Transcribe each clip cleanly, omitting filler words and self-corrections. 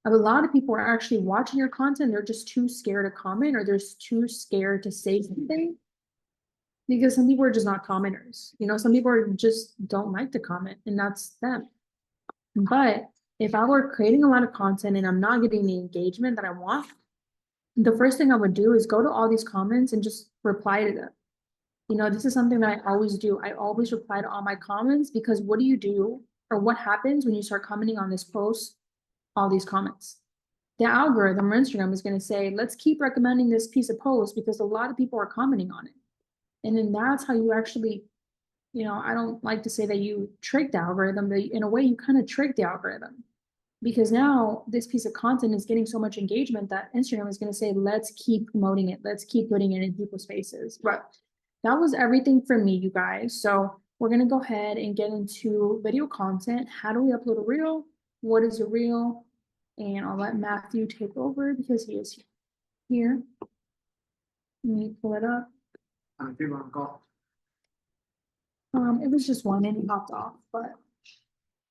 A lot of people are actually watching your content. They're just too scared to comment, or they're too scared to say something because some people are just not commenters. You know, some people are just don't like to comment, and that's them. But if I were creating a lot of content and I'm not getting the engagement that I want, the first thing I would do is go to all these comments and just reply to them. You know, this is something that I always do. I always reply to all my comments because what do you do or what happens when you start commenting on this post, all these comments? The algorithm or Instagram is going to say, let's keep recommending this piece of post because a lot of people are commenting on it. And then that's how you actually, you know, I don't like to say that you trick the algorithm, but in a way you kind of trick the algorithm because now this piece of content is getting so much engagement that Instagram is going to say, let's keep promoting it. Let's keep putting it in people's faces. Right. That was everything for me, you guys. So we're going to go ahead and get into video content. How do we upload a reel? What is a reel? And I'll let Matthew take over because he is here. Let me pull it up. People on call. It was just one and he popped off, but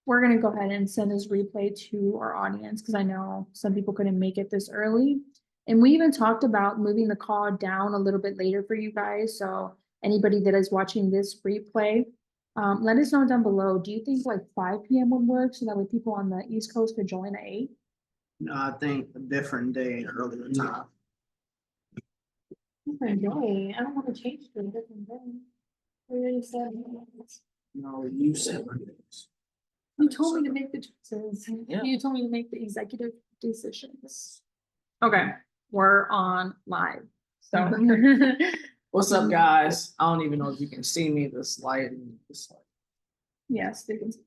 we're gonna go ahead and send this replay to our audience because I know some people couldn't make it this early. And we even talked about moving the call down a little bit later for you guys. So anybody that is watching this replay, let us know down below. Do you think like 5 p.m. would work so that way people on the East Coast could join at 8? No, I think a different day, earlier time. Different day. I don't want to change to a different day. We already said. No, you said Mondays. You told me to make the choices. Yeah. You told me to make the executive decisions. Okay, we're on live. So What's up, guys? I don't even know if you can see me this light. yes, they can see.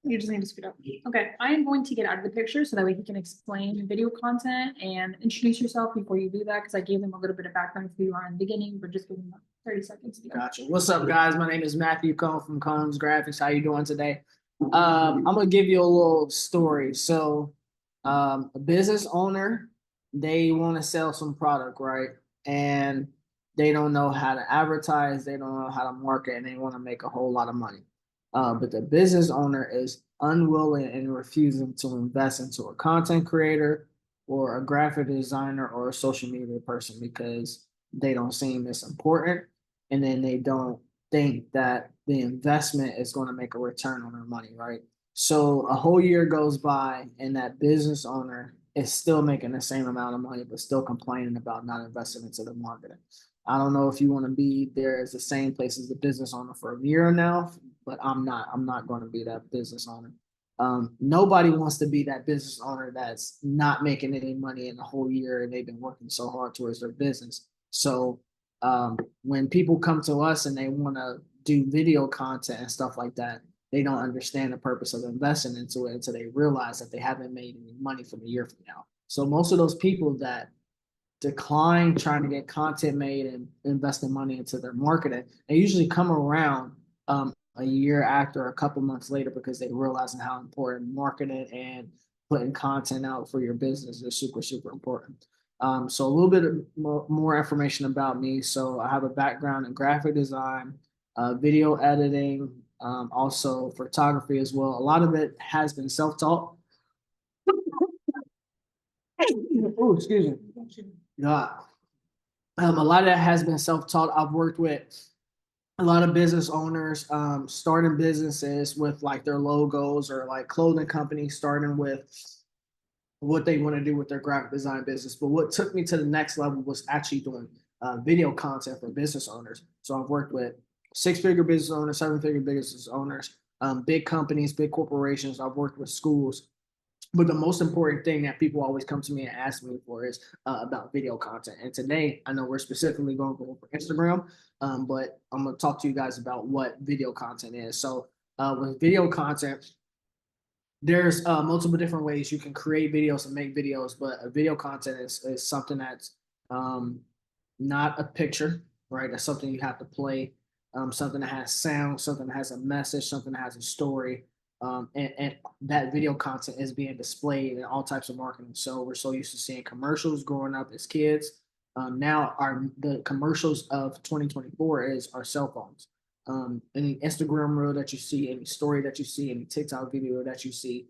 You just need to scoot up. Okay, I am going to get out of the picture so that way you can explain video content and introduce yourself before you do that because I gave them a little bit of background for you in the beginning, but just give them 30 seconds. Gotcha. What's up, guys? My name is Matthew Cohn from Cohn's Graphics. How you doing today? I'm gonna give you a little story. So, a business owner, they want to sell some product, right? And they don't know how to advertise, they don't know how to market, and they want to make a whole lot of money. But the business owner is unwilling and refusing to invest into a content creator or a graphic designer or a social media person because they don't seem as important, and then they don't think that the investment is going to make a return on their money, right? So a whole year goes by and that business owner is still making the same amount of money, but still complaining about not investing into the marketing. I don't know if you want to be there as the same place as the business owner for a year now, but I'm not going to be that business owner. Nobody wants to be that business owner that's not making any money in the whole year and they've been working so hard towards their business. So when people come to us and they want to do video content and stuff like that, they don't understand the purpose of investing into it until they realize that they haven't made any money from a year from now. So most of those people that decline trying to get content made and investing money into their marketing, they usually come around a year after, a couple months later, because they realizing how important marketing and putting content out for your business is super, super important. So a little bit more information about me. So I have a background in graphic design, video editing, also photography as well. A lot of it has been self-taught. Oh, excuse me. Yeah. A lot of that has been self-taught. I've worked with a lot of business owners starting businesses with like their logos or like clothing companies starting with what they want to do with their graphic design business. But what took me to the next level was actually doing video content for business owners. So I've worked with 6-figure business owners, 7-figure business owners, big companies, big corporations. I've worked with schools. But the most important thing that people always come to me and ask me for is about video content. And today, I know we're specifically going to go for Instagram, but I'm going to talk to you guys about what video content is. So with video content, there's multiple different ways you can create videos and make videos, but a video content is something that's not a picture, right? That's something you have to play, something that has sound, something that has a message, something that has a story. And that video content is being displayed in all types of marketing. So we're so used to seeing commercials growing up as kids. Now the commercials of 2024 is our cell phones. Any Instagram reel that you see, any story that you see, any TikTok video that you see,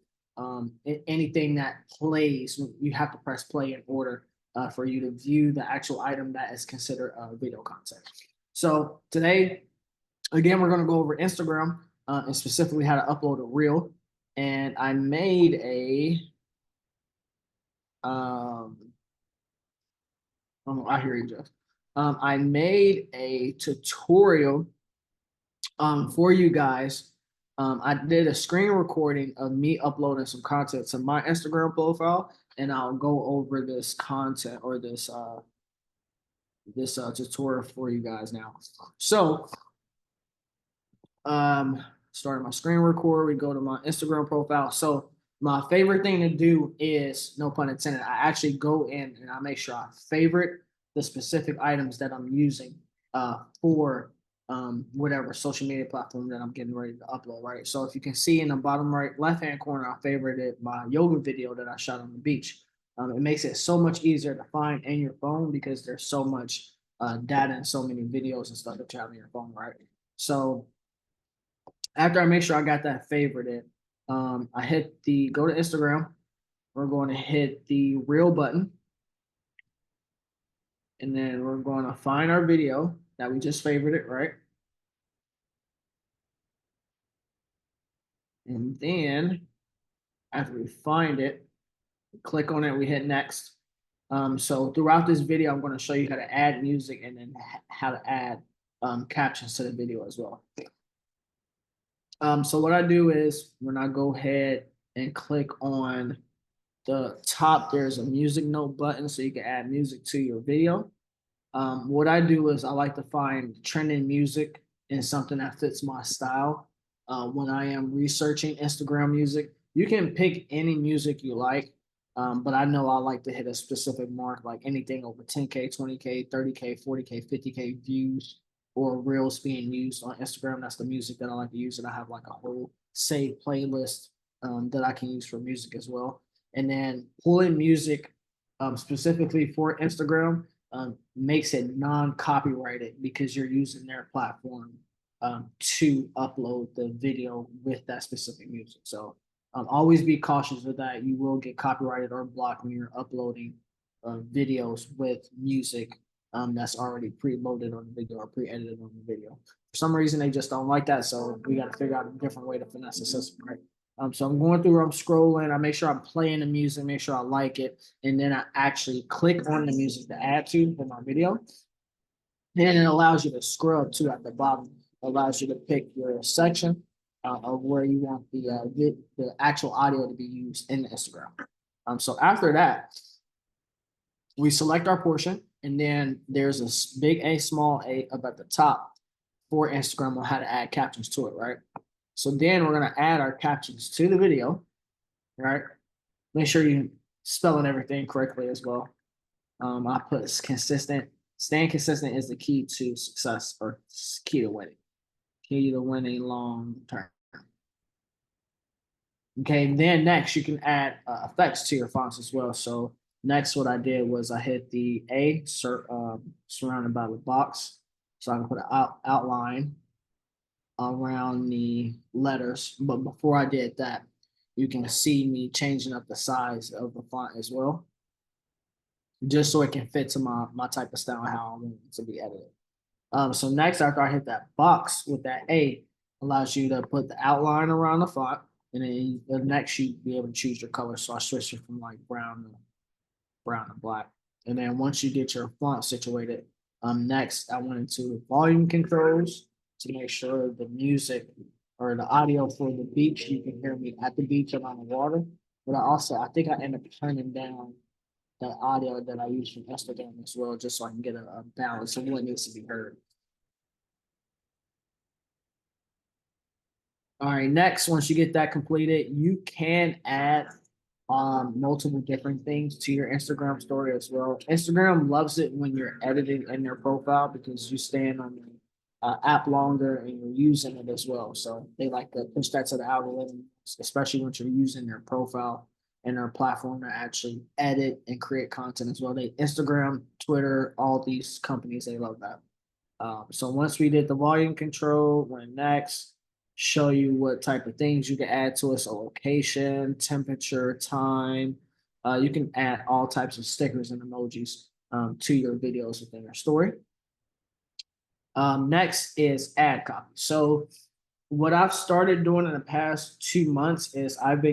anything that plays, you have to press play in order for you to view the actual item that is considered video content. So today, again, we're going to go over Instagram and specifically how to upload a reel. And I made a, oh, I hear you, Jeff. I made a tutorial for you guys. I did a screen recording of me uploading some content to my Instagram profile, and I'll go over this content or this tutorial for you guys now. So, starting my screen record, we go to my Instagram profile. So my favorite thing to do is, no pun intended, I actually go in and I make sure I favorite the specific items that I'm using for whatever social media platform that I'm getting ready to upload, right? So if you can see in the bottom right left-hand corner, I favorited my yoga video that I shot on the beach. It makes it so much easier to find in your phone because there's so much data and so many videos and stuff that you have on your phone, right? So after I make sure I got that favorited, I hit the go to Instagram. We're going to hit the reel button. And then we're going to find our video that we just favorited, right? And then after we find it, click on it, we hit next. So throughout this video, I'm going to show you how to add music and then how to add captions to the video as well. So what I do is when I go ahead and click on the top, there's a music note button so you can add music to your video. What I do is I like to find trending music and something that fits my style. When I am researching Instagram music, you can pick any music you like, but I know I like to hit a specific mark, like anything over 10K, 20K, 30K, 40K, 50K views or reels being used on Instagram. That's the music that I like to use, and I have like a whole saved playlist that I can use for music as well. And then pulling music specifically for Instagram makes it non-copyrighted because you're using their platform to upload the video with that specific music. So always be cautious with that. You will get copyrighted or blocked when you're uploading videos with music that's already preloaded on the video or pre-edited on the video. For some reason, they just don't like that. So we got to figure out a different way to finesse the system, right? So I'm going through, I'm scrolling, I make sure I'm playing the music, make sure I like it, and then I actually click on the music to add to for my video. And it allows you to scrub to at the bottom, allows you to pick your section of where you want the actual audio to be used in the Instagram. So after that, we select our portion, and then there's a big A, small a up at the top for Instagram on how to add captions to it, right? So then we're going to add our captions to the video, right? Make sure you spelling everything correctly as well. I put consistent. Staying consistent is the key to success or key to winning. Key to winning long term. Okay, then next you can add effects to your fonts as well. So next what I did was I hit the A surrounded by the box. So I can put an outline around the letters, but before I did that, you can see me changing up the size of the font as well, just so it can fit to my type of style, how I want it to be edited. So next, after I hit that box with that A, allows you to put the outline around the font, and then the next you be able to choose your color. So I switched it from like brown to black, and then once you get your font situated, next I went into volume controls to make sure the music or the audio for the beach, you can hear me at the beach and on the water. But I think I ended up turning down the audio that I use from Instagram as well, just so I can get a balance of what needs to be heard. All right, next, once you get that completed, you can add multiple different things to your Instagram story as well. Instagram loves it when you're editing in their profile because you stand on the app longer and you're using it as well. So they like to push that to the algorithm, especially when you're using their profile and their platform to actually edit and create content as well. Instagram, Twitter, all these companies, they love that. So once we did the volume control, we're next, show you what type of things you can add to it. So location, temperature, time. You can add all types of stickers and emojis to your videos within your story. Next is ad copy. So what I've started doing in the past 2 months is I've been